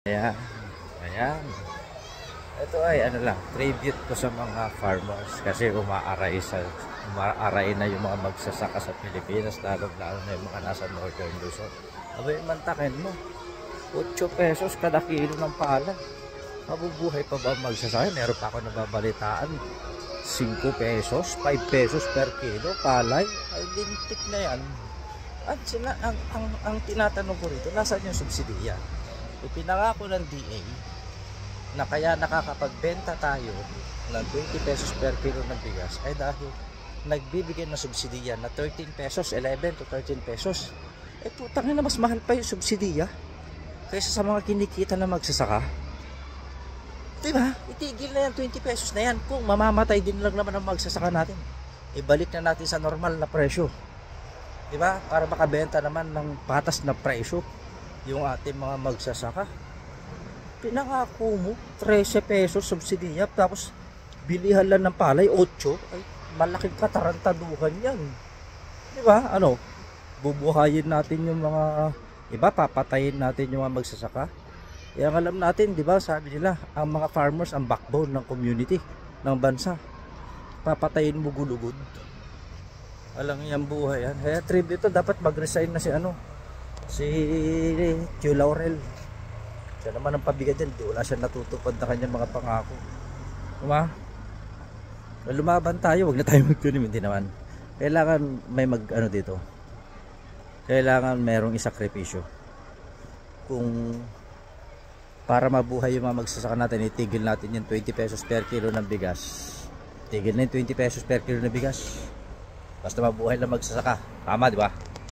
Ayan, ayan. Ito ay ano lang, tribute ko sa mga farmers kasi umaaray na yung mga magsasaka sa Pilipinas, lalo na yung mga nasa Northern Luzon. Abay, mantakin mo, 8 pesos kada kilo ng palay. Mabubuhay pa ba magsasaka? Meron pa ako nababalitaan, 5 pesos, 5 pesos per kilo palay. Ay, lintik na yan. At ang tinatanong ko rito, nasaan yung subsidiya? Ipinangako ng DA na kaya nakakapagbenta tayo ng 20 pesos per kilo ng bigas ay dahil nagbibigay ng subsidiya na 13 pesos, 11 to 13 pesos. Eh putang na, mas mahal pa yung subsidiya kaysa sa mga kinikita na magsasaka. Diba? Itigil na yan, 20 pesos na yan. Kung mamamatay din lang naman ang magsasaka natin, ibalik na natin sa normal na presyo. Diba? Para makabenta naman ng patas na presyo yung ating mga magsasaka. Pinangako mo 13 pesos subsidiya, tapos bilihan lang ng palay 8. Ay, malaking katarantaduhan yan. Diba? Ano? Bubuhayin natin yung mga iba, papatayin natin yung mga magsasaka. Kaya alam natin, diba, sabi nila, ang mga farmers ang backbone ng community, ng bansa. Papatayin mo gulugod. Alang yan buhay yan. Kaya tribute ito, dapat mag-resign na si Tio Laurel. Siya naman ang pabigat din, wala siya natutupad na kanyang mga pangako. Diba? Lumaban tayo, wag na tayo magtunim, hindi naman. Kailangan may dito. Kailangan merong isakripisyo. Kung para mabuhay yung mga magsasaka natin, itigil natin yung 20 pesos per kilo ng bigas. Tigil na yung 20 pesos per kilo ng bigas. Basta mabuhay lang magsasaka. Tama, di ba?